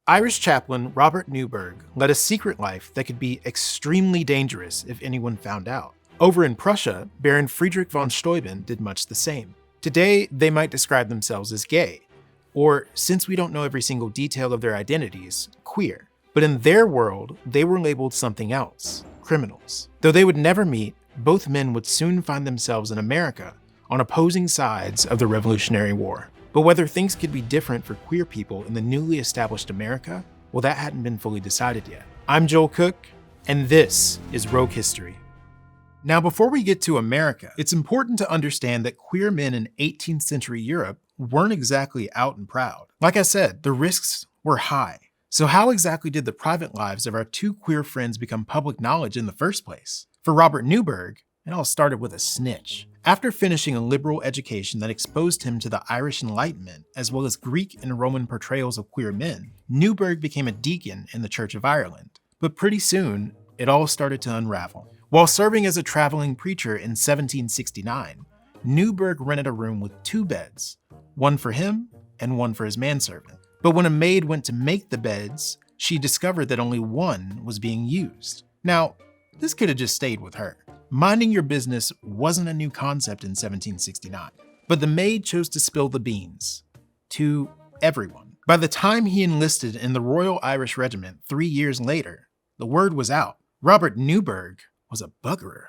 Irish chaplain Robert Newburgh led a secret life that could be extremely dangerous if anyone found out. Over in Prussia, Baron Friedrich von Steuben did much the same. Today, they might describe themselves as gay, or, since we don't know every single detail of their identities, queer. But in their world, they were labeled something else, criminals. Though they would never meet, both men would soon find themselves in America on opposing sides of the Revolutionary War. But whether things could be different for queer people in the newly established America, well, that hadn't been fully decided yet. I'm Joel Cook, and this is Rogue History. Now, before we get to America, it's important to understand that queer men in 18th century Europe weren't exactly out and proud. Like I said, the risks were high. So how exactly did the private lives of our two queer friends become public knowledge in the first place? For Robert Newburgh, it all started with a snitch. After finishing a liberal education that exposed him to the Irish Enlightenment, as well as Greek and Roman portrayals of queer men, Newburgh became a deacon in the Church of Ireland. But pretty soon, it all started to unravel. While serving as a traveling preacher in 1769, Newburgh rented a room with 2 beds, one for him and one for his manservant. But when a maid went to make the beds, she discovered that only one was being used. Now, this could have just stayed with her. Minding your business wasn't a new concept in 1769, but the maid chose to spill the beans to everyone. By the time he enlisted in the Royal Irish Regiment 3 years later, the word was out. Robert Newburgh was a buggerer.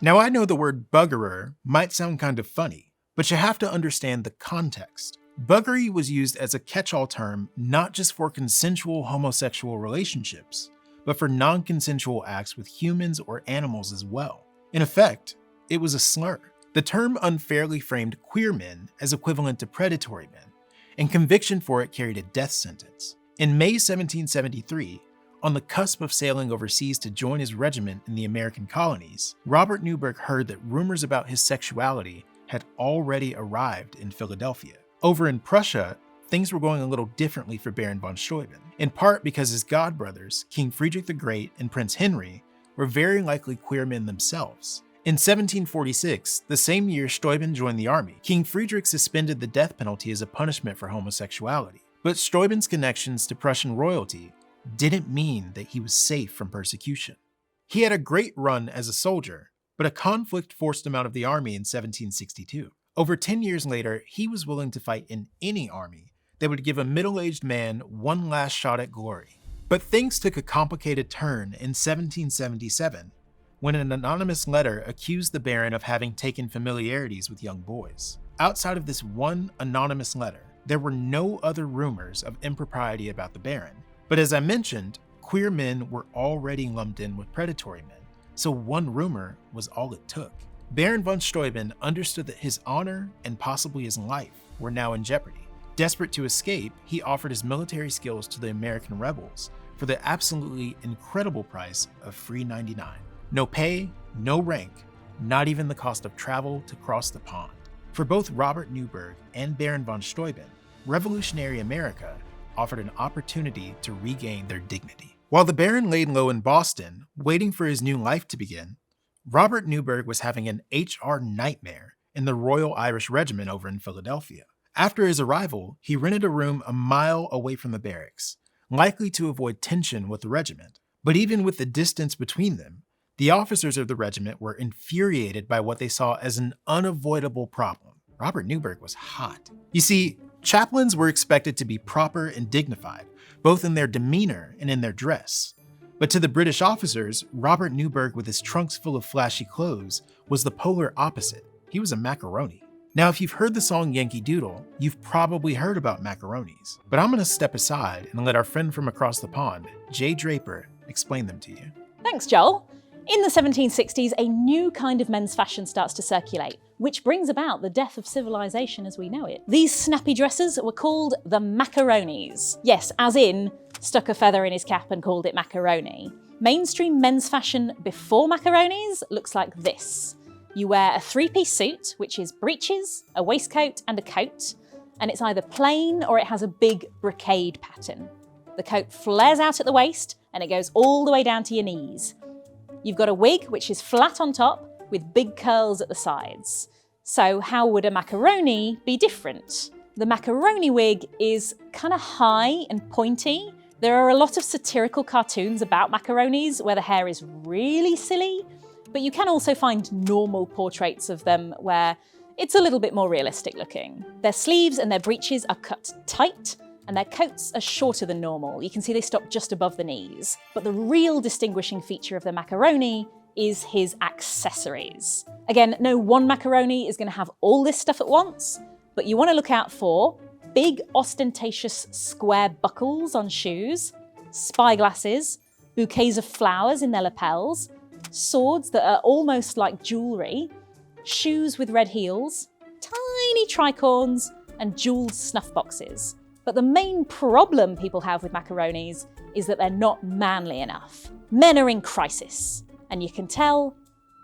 Now, I know the word buggerer might sound kind of funny, but you have to understand the context. Buggery was used as a catch-all term not just for consensual homosexual relationships, but for non-consensual acts with humans or animals as well. In effect, it was a slur. The term unfairly framed queer men as equivalent to predatory men, and conviction for it carried a death sentence. In May 1773, on the cusp of sailing overseas to join his regiment in the American colonies, Robert Newburgh heard that rumors about his sexuality had already arrived in Philadelphia. Over in Prussia, things were going a little differently for Baron von Steuben, in part because his godbrothers, King Friedrich the Great and Prince Henry, were very likely queer men themselves. In 1746, the same year Steuben joined the army, King Friedrich suspended the death penalty as a punishment for homosexuality. But Steuben's connections to Prussian royalty didn't mean that he was safe from persecution. He had a great run as a soldier, but a conflict forced him out of the army in 1762. Over 10 years later, he was willing to fight in any army that would give a middle-aged man one last shot at glory. But things took a complicated turn in 1777, when an anonymous letter accused the Baron of having taken familiarities with young boys. Outside of this one anonymous letter, there were no other rumors of impropriety about the Baron. But as I mentioned, queer men were already lumped in with predatory men, so one rumor was all it took. Baron von Steuben understood that his honor and possibly his life were now in jeopardy. Desperate to escape, he offered his military skills to the American rebels for the absolutely incredible price of free 99. No pay, no rank, not even the cost of travel to cross the pond. For both Robert Newburgh and Baron von Steuben, revolutionary America offered an opportunity to regain their dignity. While the Baron laid low in Boston, waiting for his new life to begin, Robert Newburgh was having an HR nightmare in the Royal Irish Regiment over in Philadelphia. After his arrival, he rented a room a mile away from the barracks, likely to avoid tension with the regiment. But even with the distance between them, the officers of the regiment were infuriated by what they saw as an unavoidable problem. Robert Newburgh was hot. You see, chaplains were expected to be proper and dignified, both in their demeanor and in their dress. But to the British officers, Robert Newburgh with his trunks full of flashy clothes was the polar opposite. He was a macaroni. Now, if you've heard the song Yankee Doodle, you've probably heard about macaronis. But I'm gonna step aside and let our friend from across the pond, Jay Draper, explain them to you. Thanks, Joel. In the 1760s, a new kind of men's fashion starts to circulate, which brings about the death of civilization as we know it. These snappy dresses were called the macaronis. Yes, as in, stuck a feather in his cap and called it macaroni. Mainstream men's fashion before macaronis looks like this. You wear a 3-piece suit, which is breeches, a waistcoat, and a coat, and it's either plain or it has a big brocade pattern. The coat flares out at the waist, and it goes all the way down to your knees. You've got a wig, which is flat on top, with big curls at the sides. So how would a macaroni be different? The macaroni wig is kind of high and pointy, There are a lot of satirical cartoons about macaronis where the hair is really silly, but you can also find normal portraits of them where it's a little bit more realistic looking. Their sleeves and their breeches are cut tight, and their coats are shorter than normal. You can see they stop just above the knees. But the real distinguishing feature of the macaroni is his accessories. Again, no one macaroni is going to have all this stuff at once, but you want to look out for big, ostentatious square buckles on shoes, spyglasses, bouquets of flowers in their lapels, swords that are almost like jewellery, shoes with red heels, tiny tricorns, and jewelled snuff boxes. But the main problem people have with macaronis is that they're not manly enough. Men are in crisis, and you can tell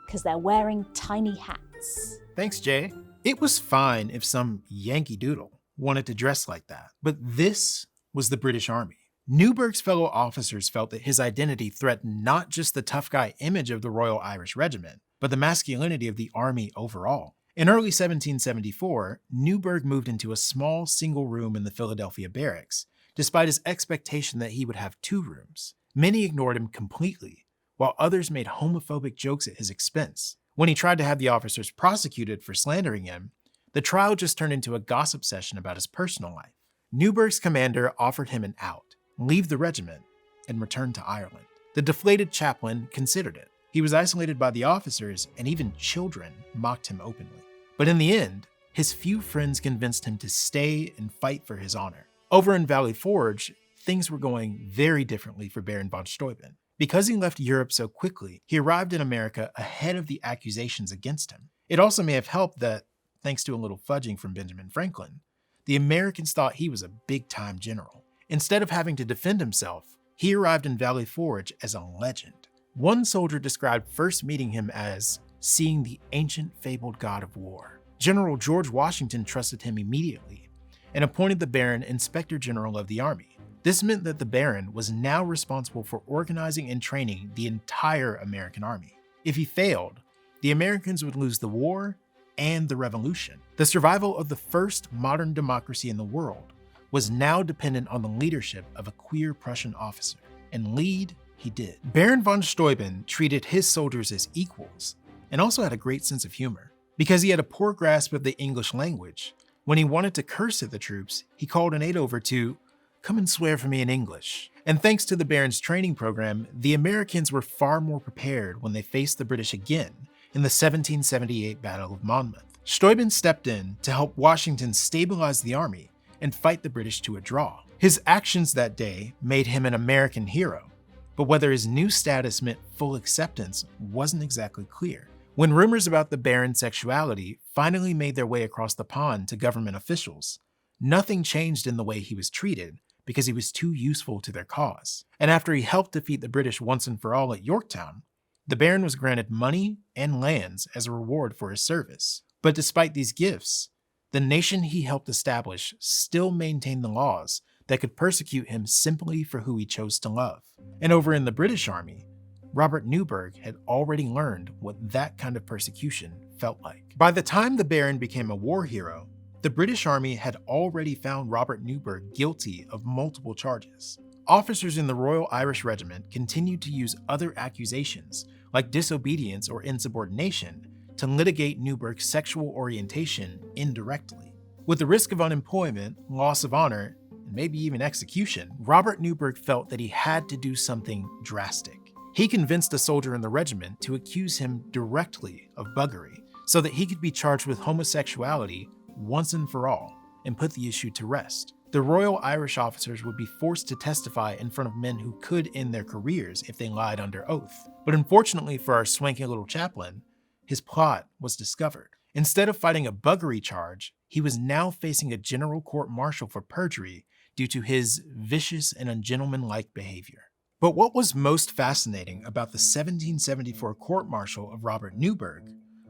because they're wearing tiny hats. Thanks, Jay. It was fine if some Yankee Doodle wanted to dress like that, but this was the British Army. Newberg's fellow officers felt that his identity threatened not just the tough guy image of the Royal Irish Regiment, but the masculinity of the army overall. In early 1774, Newberg moved into a small single room in the Philadelphia barracks, despite his expectation that he would have 2 rooms. Many ignored him completely, while others made homophobic jokes at his expense. When he tried to have the officers prosecuted for slandering him, the trial just turned into a gossip session about his personal life. Newberg's commander offered him an out, leave the regiment, and return to Ireland. The deflated chaplain considered it. He was isolated by the officers, and even children mocked him openly. But in the end, his few friends convinced him to stay and fight for his honor. Over in Valley Forge, things were going very differently for Baron von Steuben. Because he left Europe so quickly, he arrived in America ahead of the accusations against him. It also may have helped that, thanks to a little fudging from Benjamin Franklin, the Americans thought he was a big-time general. Instead of having to defend himself, he arrived in Valley Forge as a legend. One soldier described first meeting him as seeing the ancient fabled god of war. General George Washington trusted him immediately and appointed the Baron Inspector General of the Army. This meant that the Baron was now responsible for organizing and training the entire American army. If he failed, the Americans would lose the war and the revolution. The survival of the first modern democracy in the world was now dependent on the leadership of a queer Prussian officer, and lead he did. Baron von Steuben treated his soldiers as equals, and also had a great sense of humor. Because he had a poor grasp of the English language, when he wanted to curse at the troops, he called an aide over to come and swear for me in English. And thanks to the Baron's training program, the Americans were far more prepared when they faced the British again in the 1778 Battle of Monmouth. Steuben stepped in to help Washington stabilize the army and fight the British to a draw. His actions that day made him an American hero, but whether his new status meant full acceptance wasn't exactly clear. When rumors about the Baron's sexuality finally made their way across the pond to government officials, nothing changed in the way he was treated because he was too useful to their cause. And after he helped defeat the British once and for all at Yorktown, the Baron was granted money and lands as a reward for his service. But despite these gifts, the nation he helped establish still maintained the laws that could persecute him simply for who he chose to love. And over in the British Army, Robert Newburgh had already learned what that kind of persecution felt like. By the time the Baron became a war hero, the British Army had already found Robert Newburgh guilty of multiple charges. Officers in the Royal Irish Regiment continued to use other accusations, like disobedience or insubordination, to litigate Newburgh's sexual orientation indirectly. With the risk of unemployment, loss of honor, and maybe even execution, Robert Newburgh felt that he had to do something drastic. He convinced a soldier in the regiment to accuse him directly of buggery so that he could be charged with homosexuality once and for all and put the issue to rest. The Royal Irish officers would be forced to testify in front of men who could end their careers if they lied under oath. But unfortunately for our swanky little chaplain, his plot was discovered. Instead of fighting a buggery charge, he was now facing a general court-martial for perjury due to his vicious and ungentlemanlike behavior. But what was most fascinating about the 1774 court-martial of Robert Newburgh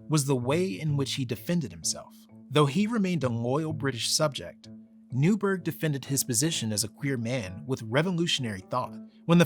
was the way in which he defended himself. Though he remained a loyal British subject, Newburgh defended his position as a queer man with revolutionary thought. When the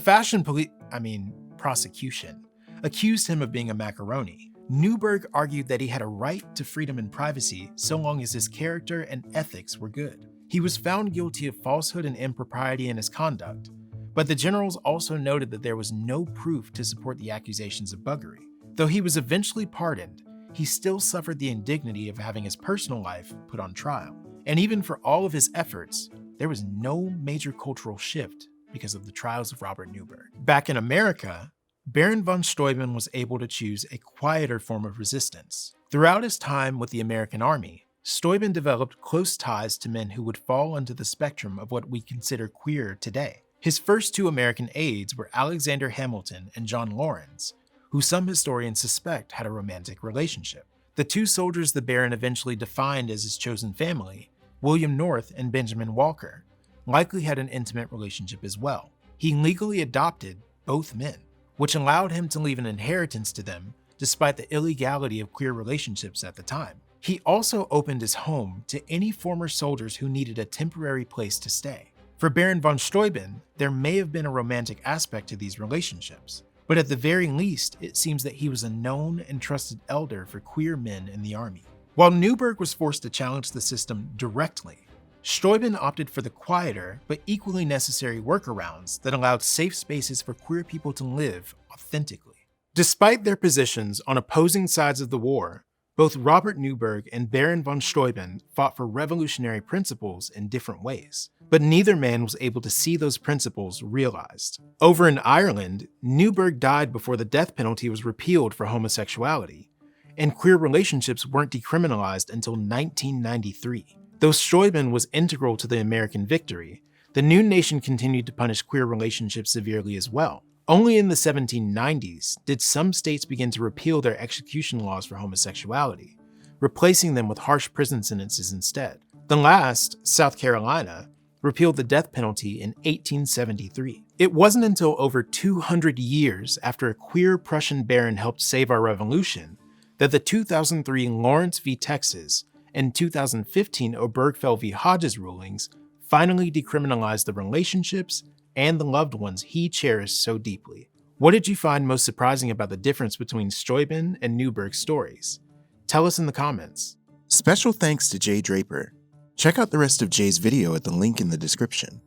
prosecution, accused him of being a macaroni, Newburgh argued that he had a right to freedom and privacy so long as his character and ethics were good. He was found guilty of falsehood and impropriety in his conduct, But the generals also noted that there was no proof to support the accusations of buggery. Though he was eventually pardoned, he still suffered the indignity of having his personal life put on trial. And even for all of his efforts, there was no major cultural shift because of the trials of Robert Newburgh. Back in America, Baron von Steuben was able to choose a quieter form of resistance. Throughout his time with the American Army, Steuben developed close ties to men who would fall into the spectrum of what we consider queer today. His first two American aides were Alexander Hamilton and John Lawrence, who some historians suspect had a romantic relationship. The two soldiers the Baron eventually defined as his chosen family, William North and Benjamin Walker, likely had an intimate relationship as well. He legally adopted both men, which allowed him to leave an inheritance to them despite the illegality of queer relationships at the time. He also opened his home to any former soldiers who needed a temporary place to stay. For Baron von Steuben, there may have been a romantic aspect to these relationships, but at the very least, it seems that he was a known and trusted elder for queer men in the army. While Newberg was forced to challenge the system directly, Steuben opted for the quieter but equally necessary workarounds that allowed safe spaces for queer people to live authentically. Despite their positions on opposing sides of the war, both Robert Newburgh and Baron von Steuben fought for revolutionary principles in different ways, but neither man was able to see those principles realized. Over in Ireland, Newberg died before the death penalty was repealed for homosexuality, and queer relationships weren't decriminalized until 1993. Though Steuben was integral to the American victory, the new nation continued to punish queer relationships severely as well. Only in the 1790s did some states begin to repeal their execution laws for homosexuality, replacing them with harsh prison sentences instead. The last, South Carolina, repealed the death penalty in 1873. It wasn't until over 200 years after a queer Prussian baron helped save our revolution that the 2003 Lawrence v. Texas and 2015 Obergefell v. Hodges rulings finally decriminalized the relationships and the loved ones he cherished so deeply. What did you find most surprising about the difference between Steuben and Newberg's stories? Tell us in the comments. Special thanks to Jay Draper. Check out the rest of Jay's video at the link in the description.